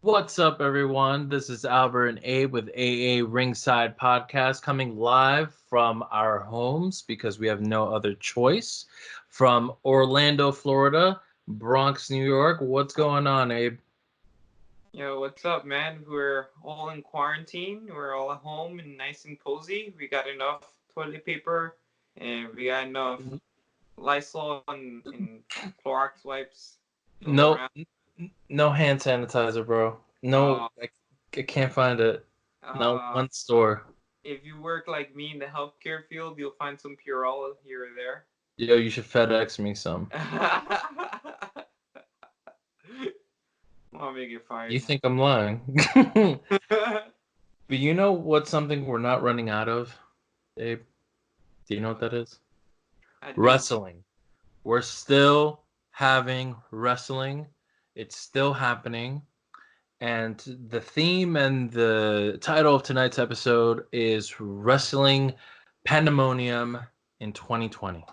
What's up, everyone? This is Albert and Abe with AA Ringside Podcast coming live from our homes because we have no other choice. From Orlando, Florida, Bronx, New York. What's going on, Abe? Yo, what's up, man? We're all in quarantine. We're all at home and nice and cozy. We got enough toilet paper and we got enough Lysol and Clorox wipes to go No, around. no hand sanitizer, bro. No, Uh, I can't find it. No uh, one store. if you work like me in the healthcare field, you'll find some Purell here or there. Yo, you should FedEx me some. I'll make it You fired think I'm lying? now. But you know what's something we're not running out of, Abe? Do you know what that is? I do. Wrestling. We're still having wrestling. It's still happening. And the theme and the title of tonight's episode is Wrestling Pandemonium in 2020.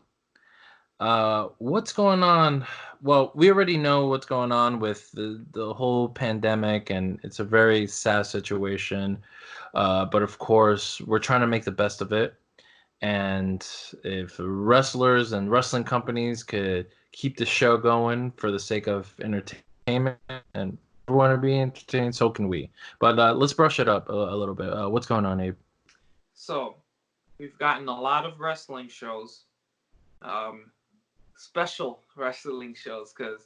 What's going on? Well, we already know what's going on with the whole pandemic, and it's a very sad situation. But of course, we're trying to make the best of it. And if wrestlers and wrestling companies could keep the show going for the sake of entertainment and want to be entertained, so can we. But let's brush it up a little bit. What's going on, Abe? So, we've gotten a lot of wrestling shows. Um, Special wrestling shows because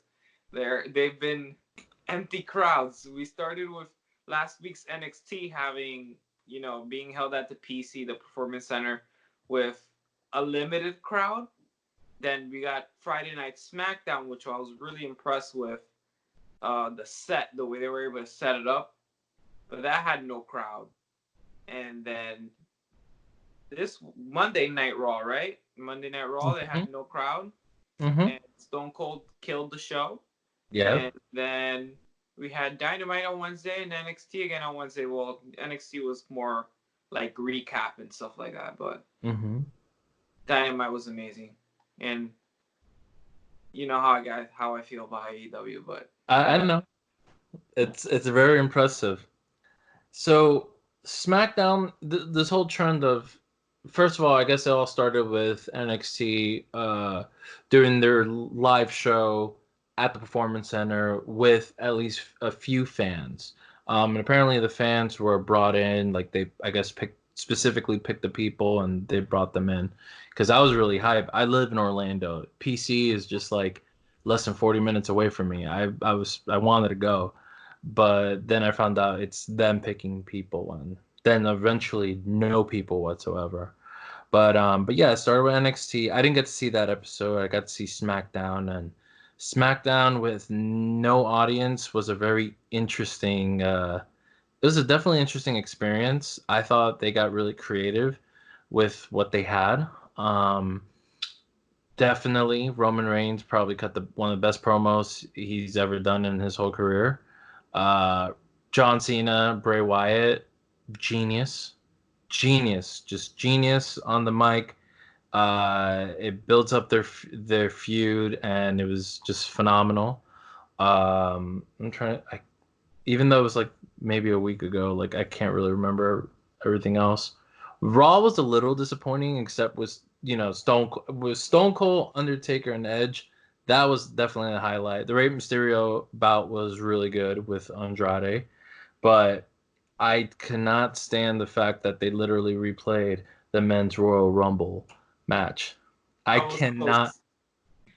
they've been empty crowds. We started with last week's NXT having being held at the PC, the Performance Center, with a limited crowd. Then we got Friday Night SmackDown, which I was really impressed with the way they were able to set it up, but that had no crowd. And then this Monday Night Raw, right? Monday Night Raw, they Mm-hmm. had no crowd Mm-hmm. and Stone Cold killed the show. Yeah. And then we had Dynamite on Wednesday and NXT again on Wednesday. Well, NXT was more like recap and stuff like that, but Mm-hmm. Dynamite was amazing. And you know how I feel about AEW, but I that know it's very impressive. So SmackDown, this whole trend of, first of all, I guess it all started with NXT doing their live show at the Performance Center with at least a few fans. And apparently the fans were brought in, like they, I guess, specifically picked the people and they brought them in. Because I was really hyped. I live in Orlando. PC is just like less than 40 minutes away from me. I wanted to go, but then I found out it's them picking people, and then eventually no people whatsoever. But yeah, it started with NXT. I didn't get to see that episode. I got to see SmackDown, and SmackDown with no audience was a very interesting. It was a definitely interesting experience. I thought they got really creative with what they had. Um, Definitely, Roman Reigns probably cut the one of the best promos he's ever done in his whole career. Uh, John Cena, Bray Wyatt, genius, genius, just genius on the mic. It builds up their feud, and it was just phenomenal. I'm trying. Even though it was like maybe a week ago, like I can't really remember everything else. Raw was a little disappointing, except with Stone Cold, Undertaker, and Edge. That was definitely a highlight. The Rey Mysterio bout was really good with Andrade, but I cannot stand the fact that they literally replayed the men's Royal Rumble match. I I was so cannot.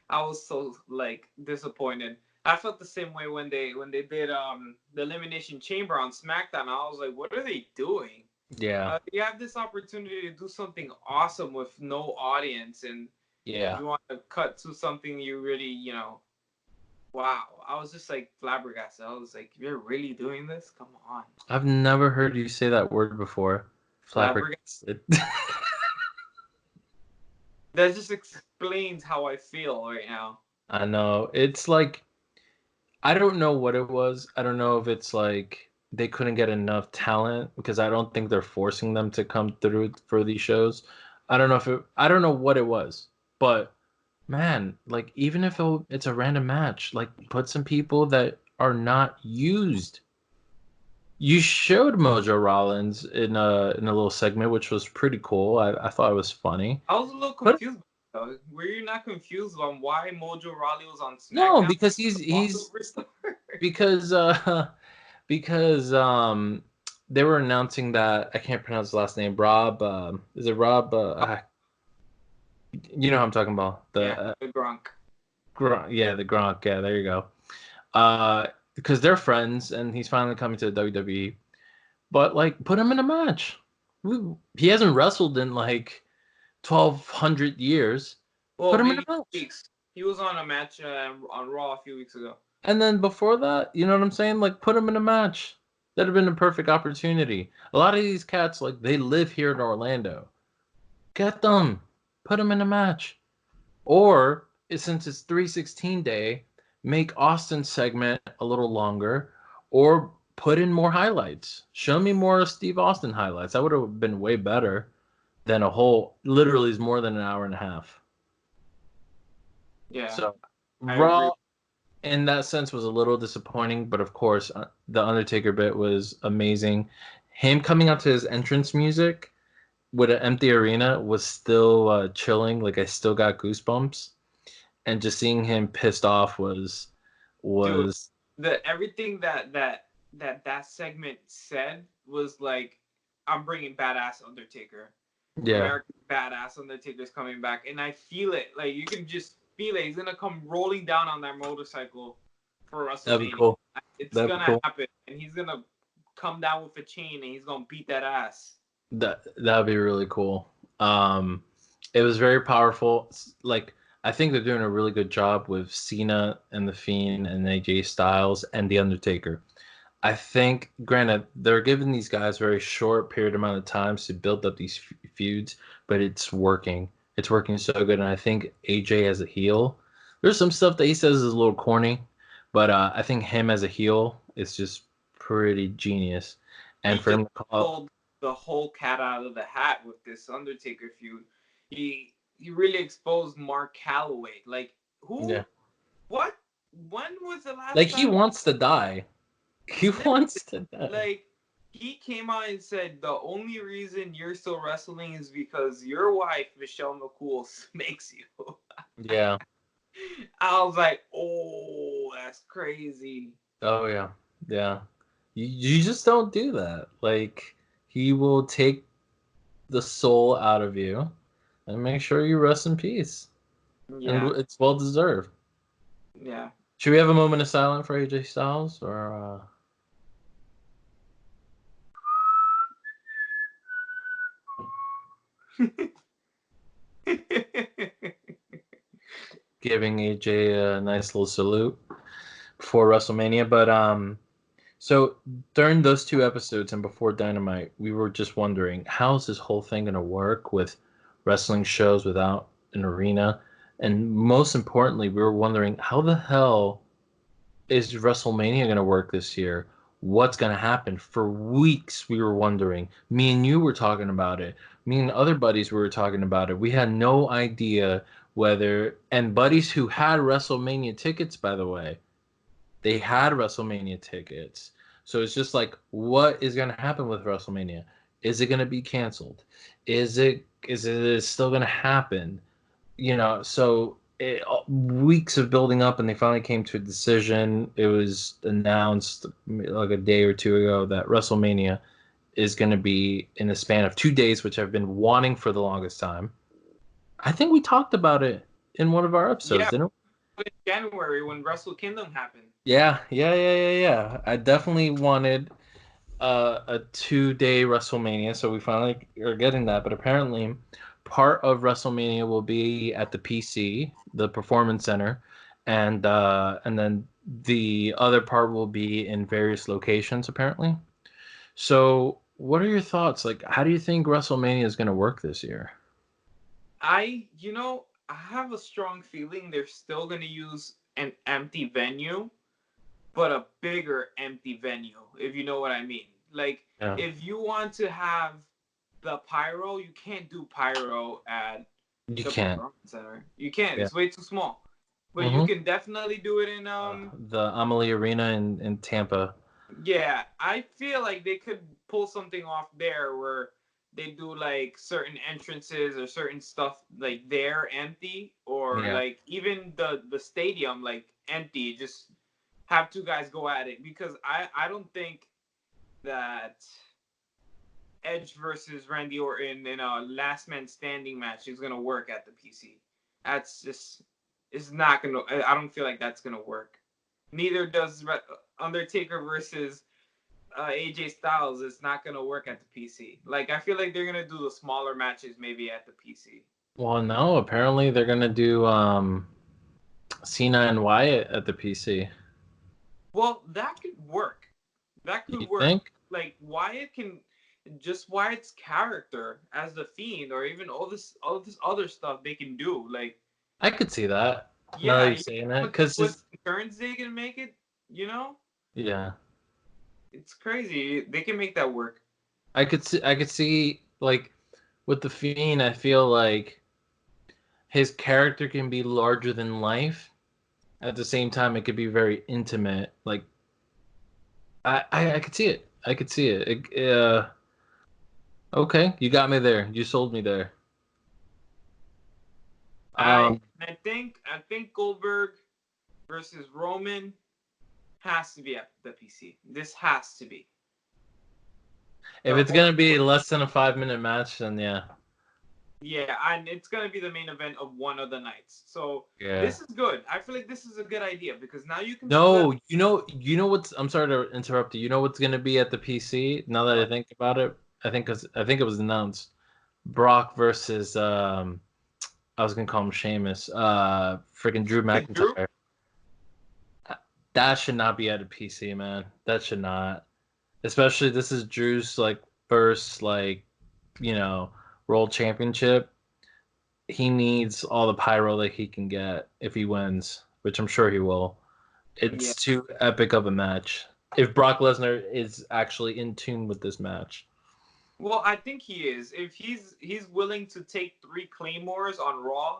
I was so like disappointed. I felt the same way when they did the Elimination Chamber on SmackDown. I was like, what are they doing? Yeah, You have this opportunity to do something awesome with no audience, and yeah. you want to cut to something you really, wow. I was just like flabbergasted. I was like, you're really doing this? Come on. I've never heard you say that word before. Flabbergasted. Flabbergasted. That just explains how I feel right now. I know. It's like I don't know what it was. I don't know if it's like they couldn't get enough talent because I don't think they're forcing them to come through for these shows. I don't know what it was. But man, like even if it's a random match, like put some people that are not used. You showed Mojo Rollins in a little segment, which was pretty cool. I thought it was funny. I was a little But confused. Though. Were you not confused on why Mojo Rawley was on no, SmackDown? because All he's Superstar? because because they were announcing that I can't pronounce the last name. Rob, is it Rob? You know what I'm talking about. Yeah, The the Gronk. Yeah, the Gronk. Yeah, there you go. Because they're friends, and he's finally coming to the WWE. But like, put him in a match. He hasn't wrestled in like 1,200 years. Well, Put him in a maybe match. weeks. He was on a match on Raw a few weeks ago. And then before that, you know what I'm saying? Like, put him in a match. That'd have been a perfect opportunity. A lot of these cats, like, they live here in Orlando. Get them. Put them in a match. Or, since it's 316 day, make Austin's segment a little longer. Or put in more highlights. Show me more of Steve Austin highlights. That would have been way better than a whole, literally is more than an hour and a half. Yeah, So, I agree. Raw in that sense was a little disappointing, but of course the Undertaker bit was amazing. Him coming out to his entrance music with an empty arena was still chilling. Like I still got goosebumps, and just seeing him pissed off was Dude, was everything that segment said was like, I'm bringing badass Undertaker. yeah, American badass Undertaker's coming back, and I feel it. Like you can just feel it. He's gonna come rolling down on that motorcycle for that'd be WrestleMania. cool. It's That'd be gonna cool. happen, and he's gonna come down with a chain, and he's gonna beat that ass. That'd be really cool. It was very powerful. Like I think they're doing a really good job with Cena and the Fiend and AJ Styles and the Undertaker. I think, granted, they're giving these guys very short period amount of times to build up these feuds, but it's working. It's working so good, and I think AJ as a heel, there's some stuff that he says is a little corny, but I think him as a heel is just pretty genius. He And for just him to call, pulled the whole cat out of the hat with this Undertaker feud. He really exposed Mark Calloway. Like yeah, who? What? When was the like last he time? wants to die. He wants to die. Like he came out and said the only reason you're still wrestling is because your wife Michelle McCool makes you. Yeah. I was like, oh, that's crazy. Oh yeah. Yeah. You just don't do that. Like he will take the soul out of you and make sure you rest in peace. And Yeah, it's well deserved. yeah. Should we have a moment of silence for AJ Styles or giving AJ a nice little salute before WrestleMania? But so during those two episodes and before Dynamite, we were just wondering how's this whole thing gonna work with wrestling shows without an arena? And most importantly, we were wondering how the hell is WrestleMania going to work this year? What's going to happen? For weeks, we were wondering. Me and you were talking about it. Me and other buddies we were talking about it. We had no idea whether, and buddies who had WrestleMania tickets, by the way, they had WrestleMania tickets. So it's just like, what is going to happen with WrestleMania? Is it going to be canceled? Is it still going to happen? So weeks of building up, and they finally came to a decision. It was announced like a day or two ago that WrestleMania is going to be in the span of 2 days, which I've been wanting for the longest time. I think we talked about it in one of our episodes, Yeah, didn't we? in January when Wrestle Kingdom happened. Yeah. I definitely wanted a 2 day WrestleMania, so we finally are getting that. But apparently, part of WrestleMania will be at the PC, the Performance Center, and then the other part will be in various locations. Apparently, so what are your thoughts? Like, how do you think WrestleMania is going to work this year? I have a strong feeling they're still gonna use an empty venue, but a bigger empty venue, if you know what I mean. Like, Yeah, if you want to have the pyro, you can't do pyro at you the can't. performance center. You can't. Yeah. It's way too small. But you Mm-hmm. can definitely do it in The Amalie Arena in Tampa. Yeah, I feel like they could pull something off there where they do like certain entrances or certain stuff like there empty, or Yeah. like even the stadium like empty. Just have two guys go at it, because I don't think that Edge versus Randy Orton in a last man standing match is gonna work at the PC. That's just, it's not gonna. I don't feel like that's gonna work. Neither does Undertaker versus AJ Styles. It's not gonna work at the PC. Like, I feel like they're gonna do the smaller matches maybe at the PC. Well, no, apparently they're gonna do Cena and Wyatt at the PC. Well, that could work. That could You work. think? Like, Wyatt can, just Wyatt's character as the Fiend, or even all this other stuff they can do. Like, I could see that. Now that yeah, you're you saying know how that, much because twists and turns they can make it. yeah, It's crazy. They can make that work. I could see like with the Fiend, I feel like his character can be larger than life. At the same time, it could be very intimate. Like I could see it. I could see it. Okay, you got me there. You sold me there. I Um, I think I think Goldberg versus Roman has to be at the PC. This has to be if the it's whole. gonna be less than a 5 minute match, then yeah, Yeah, and it's gonna be the main event of one of the nights. So yeah. this is good. I feel like this is a good idea, because now you can split. No, you know what's. I'm sorry to interrupt you. You know what's gonna be at the PC? Now that I What? think about it, I think it was announced. Brock versus I was gonna call him Sheamus. Freaking Drew Drew? McIntyre. That should not be at a PC, man. That should not. Especially this is Drew's like first like you know world championship. He needs all the pyro that he can get if he wins, which I'm sure he will. Yeah. It's too epic of a match. If Brock Lesnar is actually in tune with this match. Well, I think he is. If he's willing to take 3 claymores on Raw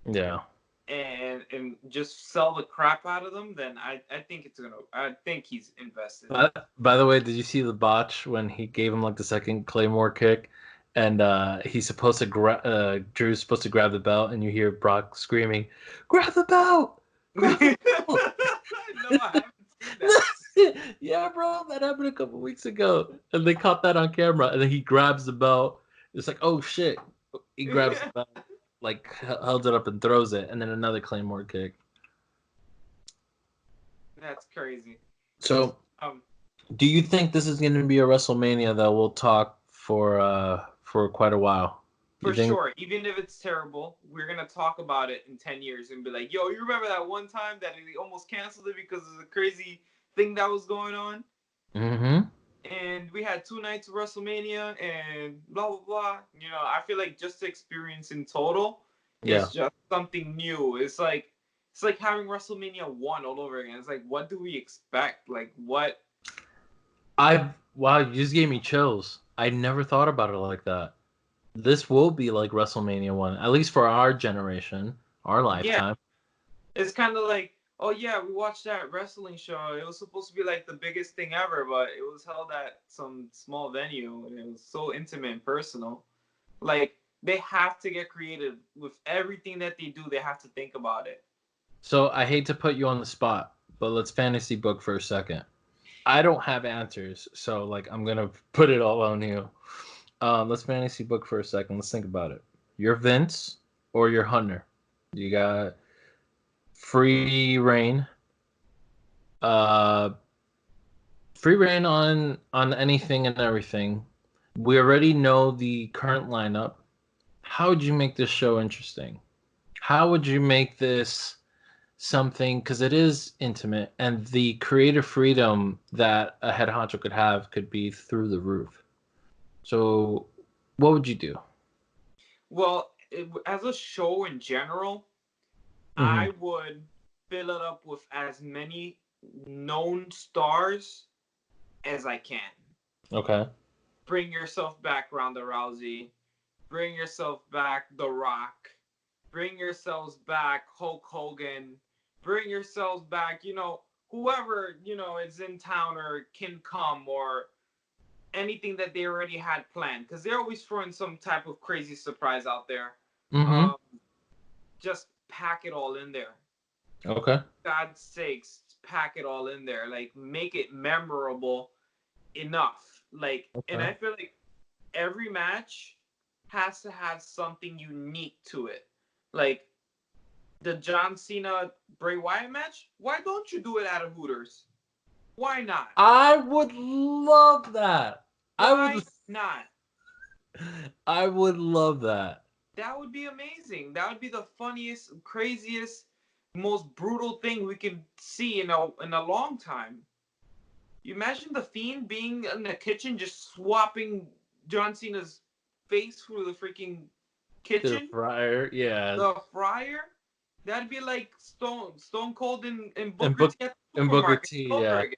Yeah. and just sell the crap out of them, then I think it's gonna. I think he's invested. By the way, did you see the botch when he gave him like the second Claymore kick, and he's supposed to Drew's supposed to grab the belt, and you hear Brock screaming, "Grab the belt! Grab the belt!" No, I haven't seen that. Yeah, bro, that happened a couple weeks ago, and they caught that on camera. And then he grabs the belt. It's like, oh shit! He grabs the belt, like held it up and throws it, and then another Claymore kick. That's crazy. So, Um, do you think this is going to be a WrestleMania that we'll talk for quite a while? You for think? sure. Even if it's terrible, we're gonna talk about it in 10 years and be like, "Yo, you remember that one time that we almost canceled it because of the crazy thing that was going on?" Mm-hmm. And we had 2 nights of WrestleMania and blah blah blah. I feel like just the experience in total Yeah. is just something new. It's like having WrestleMania 1 all over again. It's like, what do we expect? Like, what? Wow, you just gave me chills. I never thought about it like that. This will be like WrestleMania one, at least for our generation, our Yeah, lifetime. it's kind of like, oh yeah, we watched that wrestling show. It was supposed to be like the biggest thing ever, but it was held at some small venue and it was so intimate and personal. Like, they have to get creative with everything that they do. They have to think about it. So I hate to put you on the spot, but let's fantasy book for a second. I don't have answers, so like I'm gonna put it all on you. Let's fantasy book for a second. Let's think about it. You're Vince or you're Hunter. You got free reign. Uh, free reign on anything and everything. We already know the current lineup. How would you make this show interesting? How would you make this something, because it is intimate and the creative freedom that a head honcho could have could be through the roof. So, what would you do? Well, as a show in general, Hmm. I would fill it up with as many known stars as I can. Okay. Bring yourself back, Ronda Rousey. Bring yourself back, The Rock. Bring yourselves back, Hulk Hogan. Bring yourselves back, whoever, is in town or can come, or anything that they already had planned, because they're always throwing some type of crazy surprise out there. Mm-hmm. Just pack it all in there. Okay. God's sakes, pack it all in there. Like, make it memorable enough. Like, and Okay. I feel like every match has to have something unique to it. Like the John Cena Bray Wyatt match. Why don't you do it at a Hooters? Why not? I would love that. Why not? I would love that. That would be amazing. That would be the funniest, craziest, most brutal thing we could see in a long time. You imagine the Fiend being in the kitchen just swapping John Cena's face through the freaking To the kitchen? fryer, yeah. The fryer? That'd be like Stone Cold and And Booker T at the Booker supermarket T, all over yeah. again.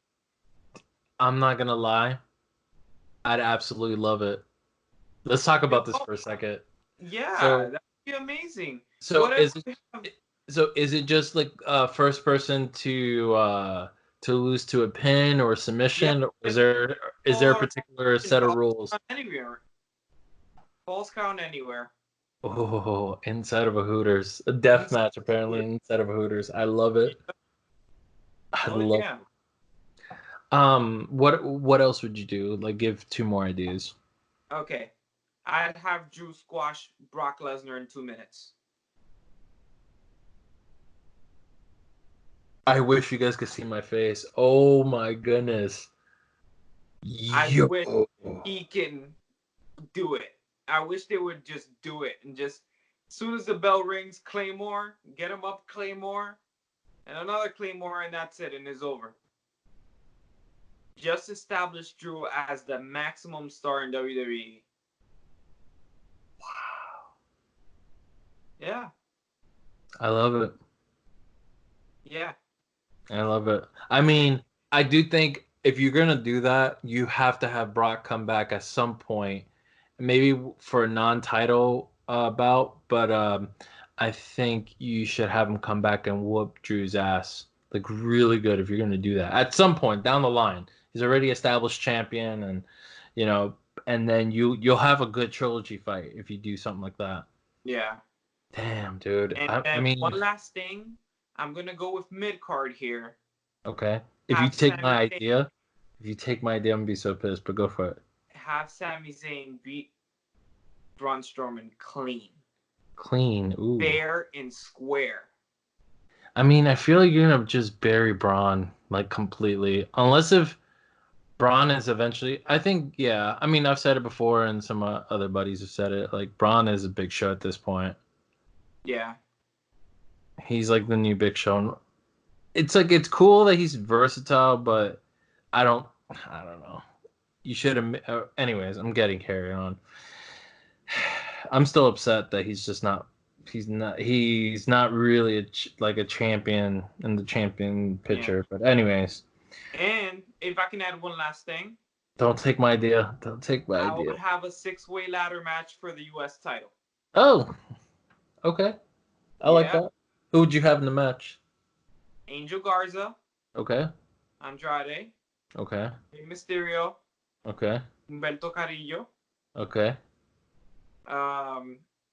I'm not gonna lie. I'd absolutely love it. Let's talk about this for a second. Yeah, So, that'd be amazing. so is it just like first person to lose to a pin or submission? Yeah, Or is there a particular set of rules? Anywhere. False count anywhere. Oh, inside of a Hooters, a death match apparently inside of a Hooters. I love it. I love yeah. it. What else would you do? Like, give two more ideas. Okay. I'd have Drew squash Brock Lesnar in 2 minutes. I wish you guys could see my face. Oh my goodness. I wish he can do it. I wish they would just do it and just, as soon as the bell rings, Claymore, get him up, Claymore, and another Claymore, and that's it, and it's over. Just establish Drew as the maximum star in WWE. Wow. Yeah. I love it. Yeah. I love it. I mean, I do think if you're gonna do that, you have to have Brock come back at some point, maybe for a non-title bout. But I think you should have him come back and whoop Drew's ass, like really good. If you're gonna do that at some point down the line, he's already established champion, and and then you'll have a good trilogy fight if you do something like that. Yeah. Damn, dude. And I mean, one last thing, I'm gonna go with mid card here. okay. If you Have take Sami my Zayn- idea, I'm gonna be so pissed. But go for it. have Sami Zayn beat Braun Strowman clean, Clean. Ooh. fair and square. I mean, I feel like you're gonna just bury Braun like completely, unless if Braun is eventually. I think, yeah. I mean, I've said it before, and some other buddies have said it. Like Braun is a big show at this point. Yeah. He's like the new Big Show. It's like it's cool that he's versatile, but I don't know. You should have. Anyways, I'm getting carried on. I'm still upset that he's just not. He's not really like a champion in the champion picture. Yeah. But anyways. And if I can add one last thing. Don't take my idea. Don't take my idea. I would have a 6-way ladder match for the U.S. title. Oh, okay. I like that. Who would you have in the match? Angel Garza. Okay. Andrade. Okay. Mysterio. Okay. Humberto Carrillo. Okay.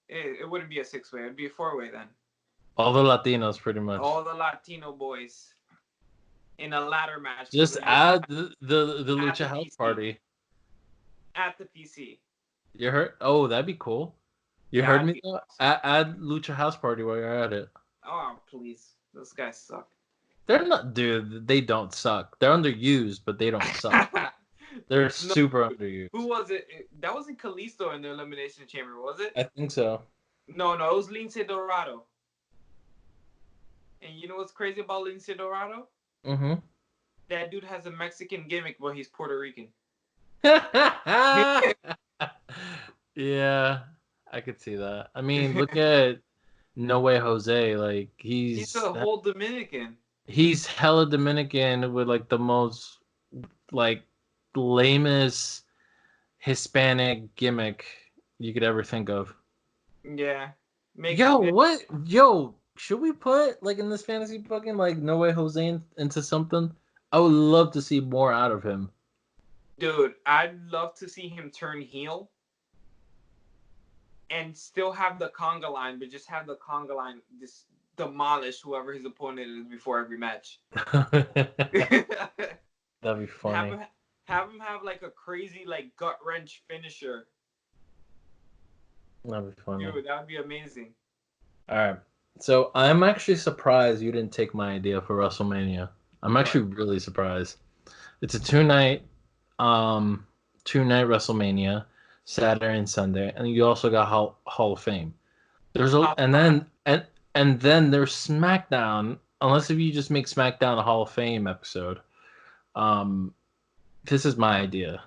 It wouldn't be a 6-way. It'd be a 4-way then. All the Latinos, pretty much. All the Latino boys in a ladder match. Just add the Lucha House Party at the PC. You heard? Oh, that'd be cool. You heard me? Awesome. Add Lucha House Party while you're at it. Oh, please. Those guys suck. They're not, dude. They don't suck. They're underused, but they don't suck. They're super underused. Who was it? That wasn't Kalisto in the Elimination Chamber, was it? I think so. No, it was Lince Dorado. And you know what's crazy about Lince Dorado? Mm-hmm. That dude has a Mexican gimmick, but he's Puerto Rican. Yeah, I could see that. I mean, look at No Way Jose. Like he's a whole Dominican. He's hella Dominican with like the most like lamest Hispanic gimmick you could ever think of. Yeah. Yo, should we put like in this fantasy booking like No Way Jose into something? I would love to see more out of him. Dude, I'd love to see him turn heel and still have the conga line, but just have the conga line just demolish whoever his opponent is before every match. That'd be funny. Have him have like a crazy like gut wrench finisher. That'd be funny. Dude, that would be amazing. All right. So I'm actually surprised you didn't take my idea for WrestleMania. I'm actually really surprised. It's a two-night WrestleMania, Saturday and Sunday, and you also got Hall of Fame. There's and then there's SmackDown. Unless if you just make SmackDown a Hall of Fame episode. This is my idea.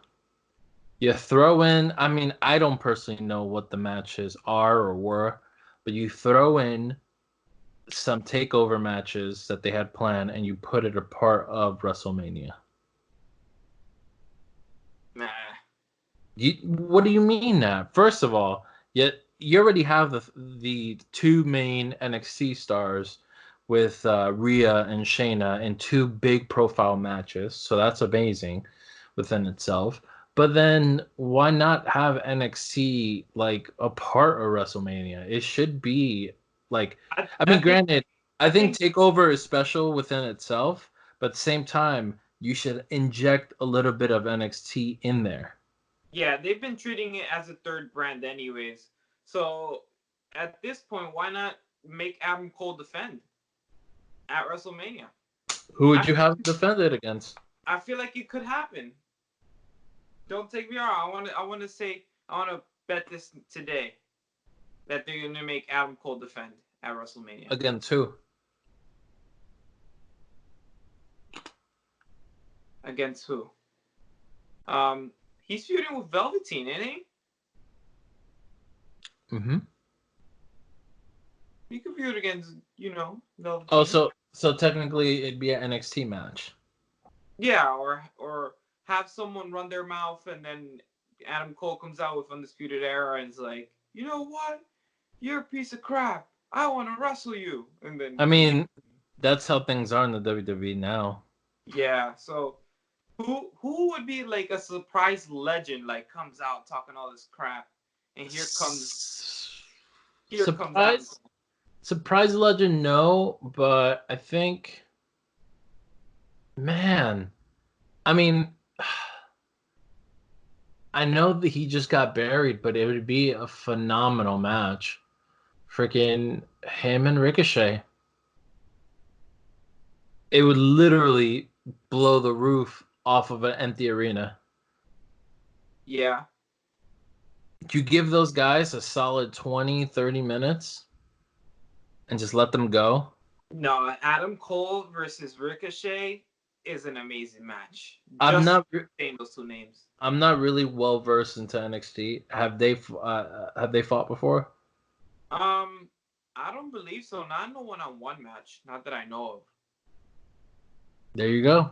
You throw in. I mean, I don't personally know what the matches are or were, but you throw in some takeover matches that they had planned, and you put it a part of WrestleMania. Nah. What do you mean that? First of all, you already have the two main NXT stars with Rhea and Shayna in two big profile matches, so that's amazing within itself. But then why not have NXT like a part of WrestleMania? It should be like I mean, granted, I think TakeOver is special within itself, but at the same time, you should inject a little bit of NXT in there. Yeah, they've been treating it as a third brand anyways. So at this point, why not make Adam Cole defend at WrestleMania? Who would you have defend it against? I feel like it could happen. Don't take me wrong. I want to bet this today that they're going to make Adam Cole defend at WrestleMania. Against who? Against who? He's feuding with Velveteen, isn't he? Mm-hmm. He could feud against, Velveteen. Oh, so technically it'd be an NXT match. Yeah, or have someone run their mouth and then Adam Cole comes out with Undisputed Era and is like, you know what? You're a piece of crap. I want to wrestle you. And then I mean, that's how things are in the WWE now. Yeah, so who would be like a surprise legend like comes out talking all this crap and here comes surprise legend, no, but I think, man, I mean, I know that he just got buried, but it would be a phenomenal match. Freaking him and Ricochet. It would literally blow the roof off of an empty arena. Yeah. You give those guys a solid 20, 30 minutes and just let them go? No, Adam Cole versus Ricochet is an amazing match. I'm not saying those two names. I'm not really well versed into NXT. Have they fought before? I don't believe so. Not in a one-on-one match. Not that I know of. There you go.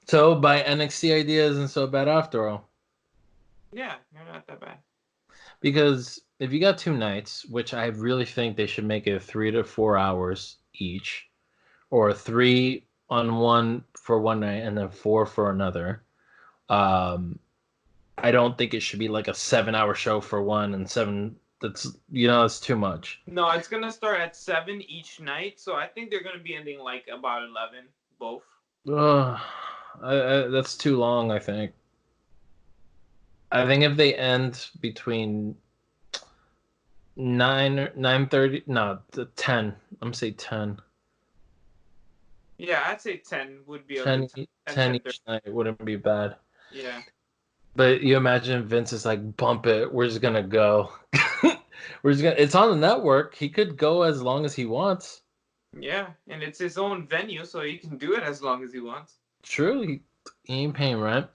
So, by NXT idea isn't so bad after all. Yeah, you're not that bad. Because if you got two nights, which I really think they should make it 3 to 4 hours each, or 3 on one for one night and then 4 for another. I don't think it should be like a 7-hour show for one and 7. That's it's too much. No, it's gonna start at 7 each night, so I think they're gonna be ending like about 11 both. That's too long. I think if they end between 9:30, no, 10. I'm gonna say 10. Yeah, I'd say 10 would be 10 each night. It wouldn't be bad. Yeah. But you imagine Vince is like, bump it. We're just gonna go. It's on the network. He could go as long as he wants. Yeah, and it's his own venue, so he can do it as long as he wants. True, he ain't paying rent.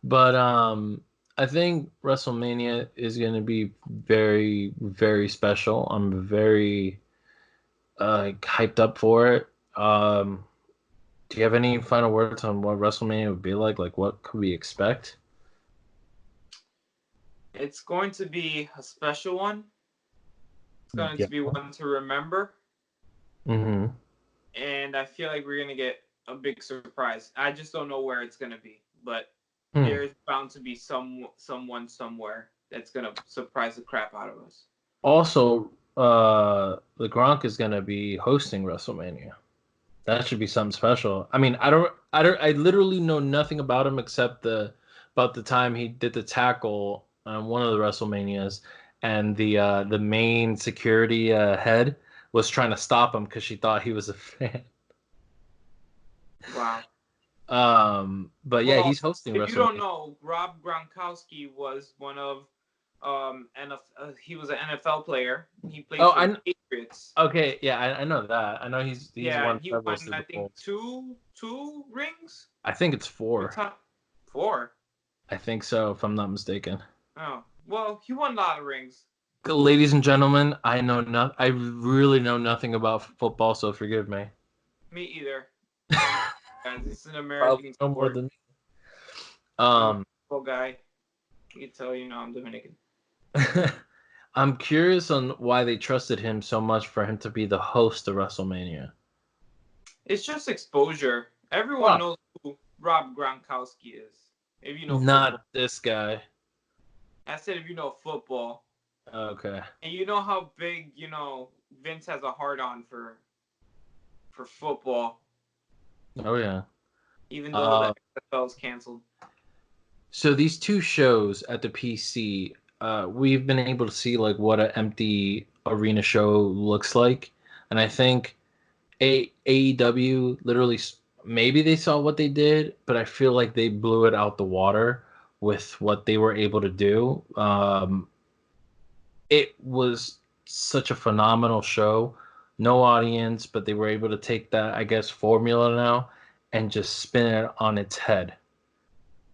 but I think WrestleMania is gonna be very, very special. I'm very hyped up for it. Do you have any final words on what WrestleMania would be like? Like, what could we expect? It's going to be a special one. It's going to be one to remember. Mm-hmm. And I feel like we're going to get a big surprise. I just don't know where it's going to be, but there's bound to be someone somewhere that's going to surprise the crap out of us. Also, the Gronk is gonna be hosting WrestleMania. That should be something special. I mean, I literally know nothing about him except about the time he did the tackle on one of the WrestleManias, and the main security head was trying to stop him because she thought he was a fan. Wow. But yeah, he's hosting WrestleMania. If you don't know, Rob Gronkowski was one of he was an NFL player. He played for the Patriots. Okay, yeah, I know that. I know he's won he several won, Super I think, Bowls. two rings. I think it's 4. 4. I think so, if I'm not mistaken. Oh well, he won a lot of rings. Ladies and gentlemen, I really know nothing about football, so forgive me. Me either. Guys, it's an American sport. More than me. I'm a football guy. You can tell, I'm Dominican. I'm curious on why they trusted him so much for him to be the host of WrestleMania. It's just exposure. Everyone knows who Rob Gronkowski is. If you know not football. This guy. I said if you know football. Okay. And you know how big, Vince has a hard-on for football. Oh, yeah. Even though the NFL is canceled. So these two shows at the PC, we've been able to see like what an empty arena show looks like. And I think AEW literally, maybe they saw what they did, but I feel like they blew it out the water with what they were able to do. It was such a phenomenal show. No audience, but they were able to take that, I guess, formula now and just spin it on its head.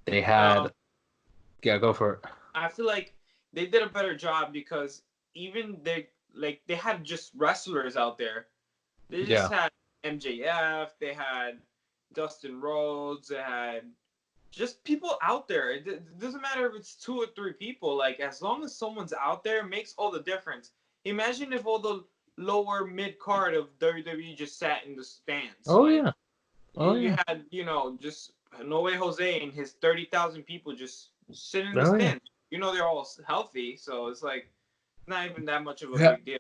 They had... Yeah, go for it. I feel like they did a better job because even they had just wrestlers out there. They just had MJF, they had Dustin Rhodes, they had just people out there. It doesn't matter if it's 2 or 3 people. Like, as long as someone's out there, it makes all the difference. Imagine if all the lower mid card of WWE just sat in the stands. Oh, yeah. Oh, you had, just No Way Jose and his 30,000 people just sitting in the stands. Yeah. They're all healthy, so it's like not even that much of a big deal.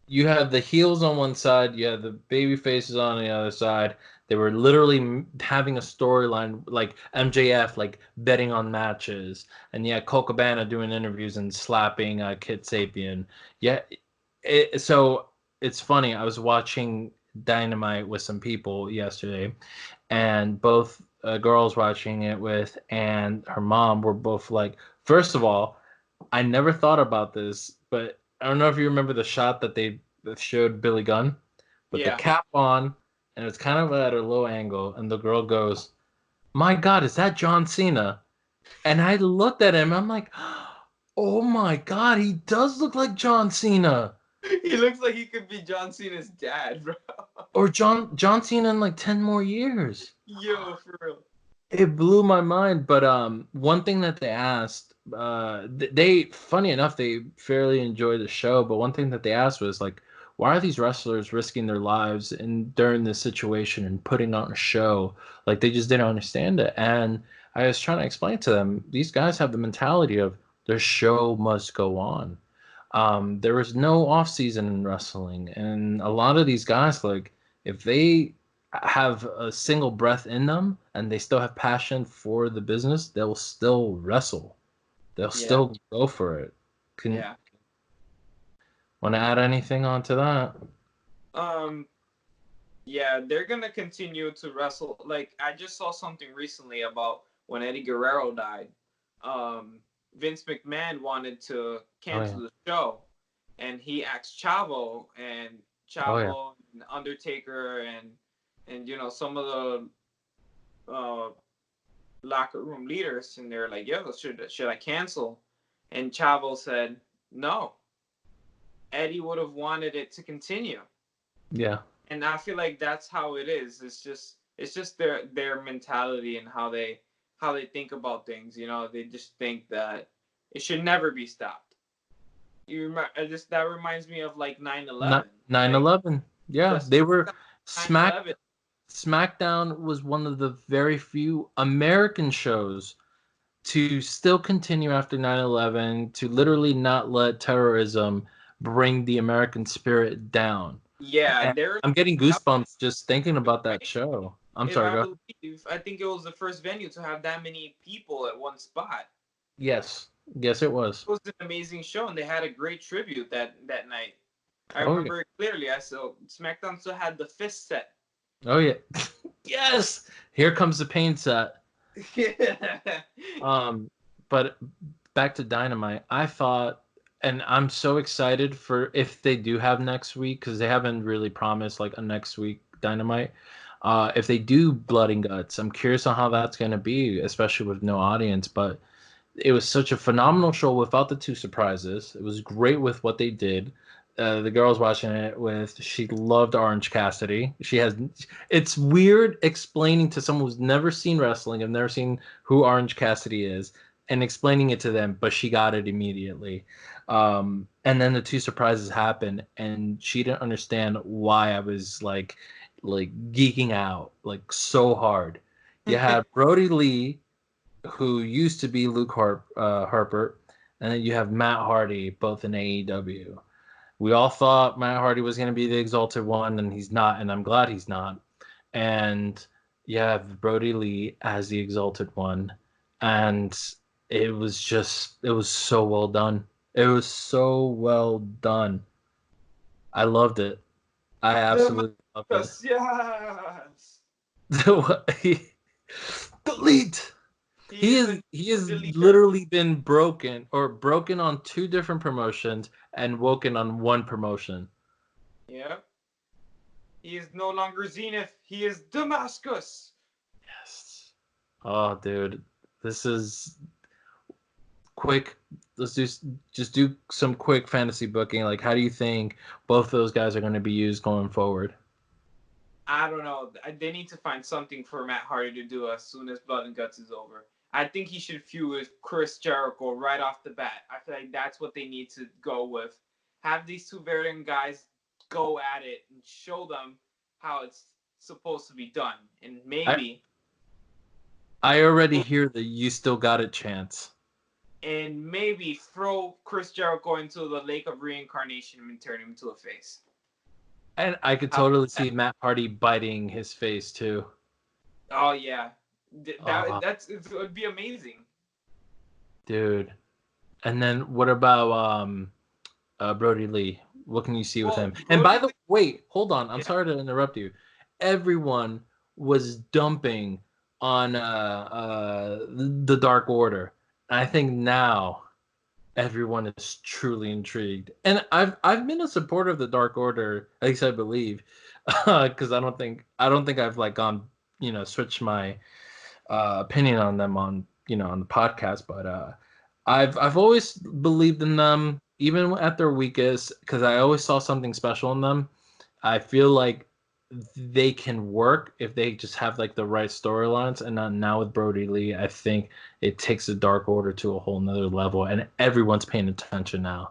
You had the heels on one side, you had the baby faces on the other side. They were literally having a storyline, like MJF, like betting on matches, and you had Cole Cabana doing interviews and slapping Kit Sapien. Yeah, so it's funny. I was watching Dynamite with some people yesterday, and both girls watching it with and her mom were both like, first of all, I never thought about this, but I don't know if you remember the shot that they showed Billy Gunn with the cap on, and it's kind of at a low angle, and the girl goes, "My God, is that John Cena?" And I looked at him, I'm like, "Oh my God, he does look like John Cena." He looks like he could be John Cena's dad, bro. Or John Cena in like 10 more years. Yo, for real. It blew my mind, but one thing that they asked, they funny enough, they fairly enjoyed the show, but one thing that they asked was like, why are these wrestlers risking their lives during this situation and putting on a show? Like, they just didn't understand it. And I was trying to explain to them, these guys have the mentality of the show must go on. There was no off season in wrestling, and a lot of these guys, like, if they have a single breath in them and they still have passion for the business, they'll still wrestle. They'll still go for it. Want to add anything onto that? Yeah, they're gonna continue to wrestle. Like, I just saw something recently about when Eddie Guerrero died. Vince McMahon wanted to cancel the show, and he asked Chavo and Undertaker and some of the locker room leaders, and they're like, "Yo, should I cancel?" And Chavo said, "No." Eddie would have wanted it to continue. Yeah. And I feel like that's how it is. It's just their mentality and how they think about things. They just think that it should never be stopped. You remember? That reminds me of like 9/11. Not 9/11. Yeah, Just they were 9/11. SmackDown was one of the very few American shows to still continue after 9/11, to literally not let terrorism bring the American spirit down. Yeah, And I'm getting that goosebumps just thinking was about that right. show. I'm If sorry, I go. believe, I think it was the first venue to have that many people at one spot. Yes. Yes, it was. It was an amazing show, and they had a great tribute that night. I Oh, yeah. remember it clearly. I saw SmackDown still had the fist set. Oh, yeah. Yes. Here comes the pain set. Yeah. But back to Dynamite, I thought, and I'm so excited for if they do have next week, because they haven't really promised like a next week Dynamite. If they do Blood and Guts, I'm curious on how that's going to be, especially with no audience. But it was such a phenomenal show without the two surprises. It was great with what they did. The girl was watching it with, she loved Orange Cassidy. It's weird explaining to someone who's never seen wrestling, have never seen who Orange Cassidy is, and explaining it to them, but she got it immediately. And then the two surprises happened, and she didn't understand why I was like geeking out like so hard. You had Brody Lee, who used to be Harper, and then you have Matt Hardy, both in AEW. We all thought Matt Hardy was going to be the Exalted One, and he's not, and I'm glad he's not. And you have Brody Lee as the Exalted One, and it was so well done. It was so well done. I loved it. I absolutely loved it. Yes. Delete. He is a He has deleter. literally been broken on two different promotions and woken on one promotion. Yeah. He is no longer Zenith. He is Damascus. Yes. Oh, dude, this is quick. Let's just do some quick fantasy booking. Like, how do you think both of those guys are going to be used going forward? I don't know. They need to find something for Matt Hardy to do as soon as Blood and Guts is over. I think he should feud with Chris Jericho right off the bat. I feel like that's what they need to go with. Have these two veteran guys go at it and show them how it's supposed to be done. And I maybe I already hear the "you still got it" chance. throw Chris Jericho into the lake of reincarnation and turn him into a face. And I could How, totally see Matt Hardy biting his face too. oh yeah, Oh, it would be amazing. dude. And then what about Brody Lee? What can you see with Well, him? And by Brody the Lee, wait, hold on. I'm yeah, sorry to interrupt you. Everyone was dumping on the Dark Order. I think now everyone is truly intrigued. And I've been a supporter of the Dark Order, at least I believe, because I don't think I've like gone switched my opinion on them on on the podcast, but I've always believed in them, even at their weakest, because I always saw something special in them. I feel like they can work if they just have like the right storylines, and now with Brody Lee, I think it takes the Dark Order to a whole nother level, and everyone's paying attention now.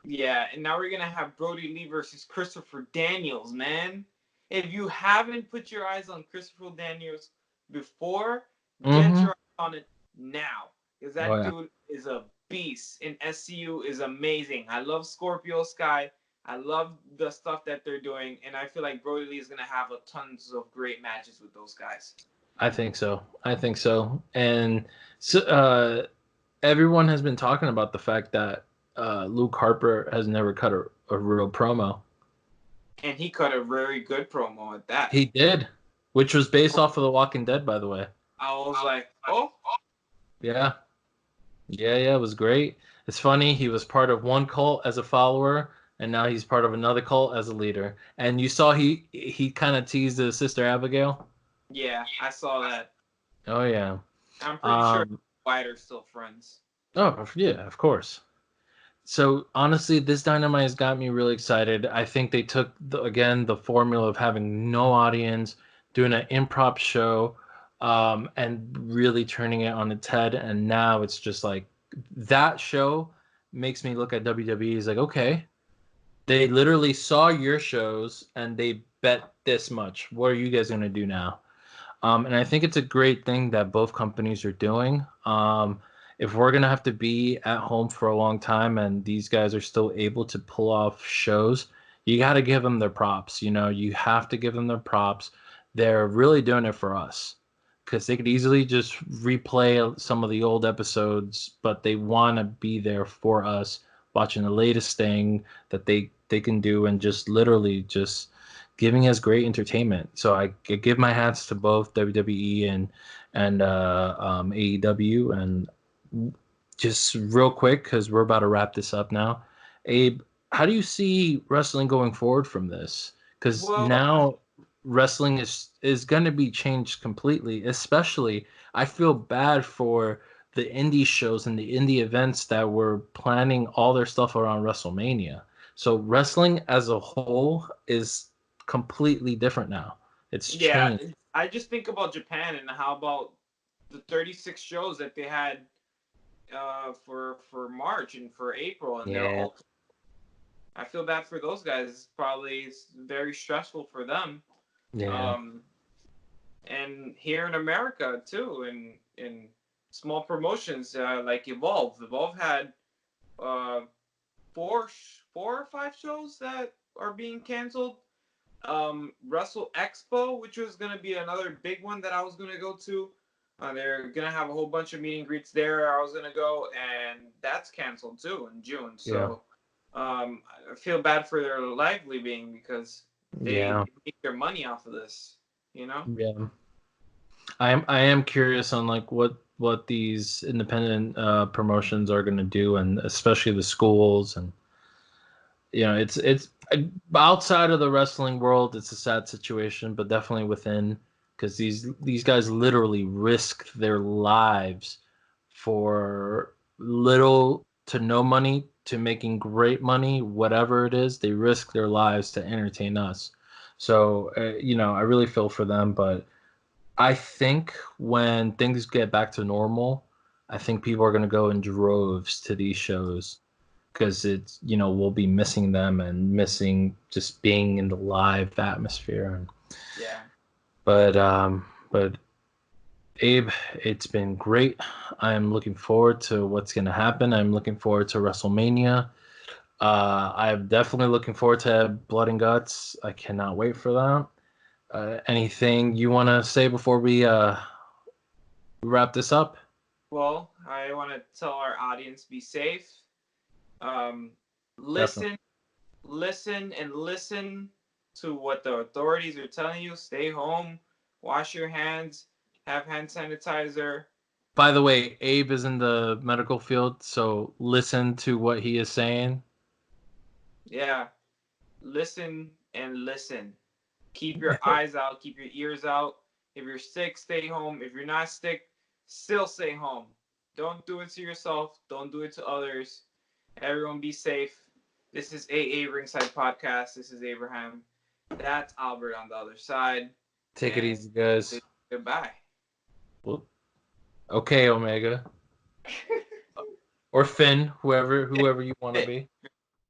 yeah, and now we're gonna have Brody Lee versus Christopher Daniels, man. If you haven't put your eyes on Christopher Daniels before, get Mm-hmm. your eyes on it now, because Oh that yeah. dude is a beast. And SCU is amazing. I love Scorpio Sky. I love the stuff that they're doing, and I feel like Brody Lee is gonna have tons of great matches with those guys. I think so. I think so. And so, everyone has been talking about the fact that Luke Harper has never cut a real promo. And he cut a very good promo at that. He did, which was based off of The Walking Dead, by the way. I was like, oh, Yeah, yeah, it was great. It's funny. He was part of one cult as a follower, and now he's part of another cult as a leader. And you saw he kind of teased his sister Abigail. yeah, I saw that. Oh yeah. I'm pretty sure Um. White are still friends. Oh yeah, of course. So honestly, this Dynamite has got me really excited. I think they took again the formula of having no audience, doing an improv show, and really turning it on its head. And now it's just like that show makes me look at WWE. Is like, okay, they literally saw your shows and they bet this much. What are you guys gonna do now? And I think it's a great thing that both companies are doing. If we're gonna have to be at home for a long time and these guys are still able to pull off shows, you got to give them their props. You know, you have to give them their props. They're really doing it for us because they could easily just replay some of the old episodes, but they want to be there for us, watching the latest thing that they can do, and just literally just giving us great entertainment. So I give my hats to both WWE and AEW. And just real quick, because we're about to wrap this up now, Abe, how do you see wrestling going forward from this? Because Well, now wrestling is going to be changed completely. Especially, I feel bad for the indie shows and the indie events that were planning all their stuff around WrestleMania. So wrestling as a whole is completely different now. It's yeah, changed. I just think about Japan and how about the 36 shows that they had for March and for April, and they're Yeah, all. I feel bad for those guys. It's very stressful for them. yeah, Um, and here in America too, in small promotions like Evolve. Evolve had uh, four or five shows that are being canceled. Wrestle Expo, which was gonna be another big one that I was gonna go to. They're gonna have a whole bunch of meet and greets there. I was gonna go, and that's canceled too in June. yeah, So I feel bad for their lively being because they yeah, make their money off of this. You know? yeah. I am curious on like what these independent promotions are going to do, and especially the schools. And it's outside of the wrestling world, it's a sad situation, but definitely within, because these guys literally risk their lives for little to no money to making great money, whatever it is. They risk their lives to entertain us. So I really feel for them. But I think when things get back to normal, I think people are going to go in droves to these shows because we'll be missing them and missing just being in the live atmosphere. Yeah. But Abe, it's been great. I'm looking forward to what's going to happen. I'm looking forward to WrestleMania. I'm definitely looking forward to Blood and Guts. I cannot wait for that. Anything you want to say before we wrap this up? Well, I want to tell our audience be safe. Um, Definitely. listen, listen, and listen to what the authorities are telling you. Stay home, wash your hands, have hand sanitizer. By the way, Abe is in the medical field, so listen to what he is saying. Yeah, listen and listen. Keep your eyes out, keep your ears out. If you're sick, stay home. If you're not sick, still stay home. Don't do it to yourself. Don't do it to others. Everyone be safe. This is AA Ringside Podcast. This is Abraham. That's Albert on the other side. Take it And easy, guys. goodbye. Well, okay, Omega or Finn, whoever you want to be.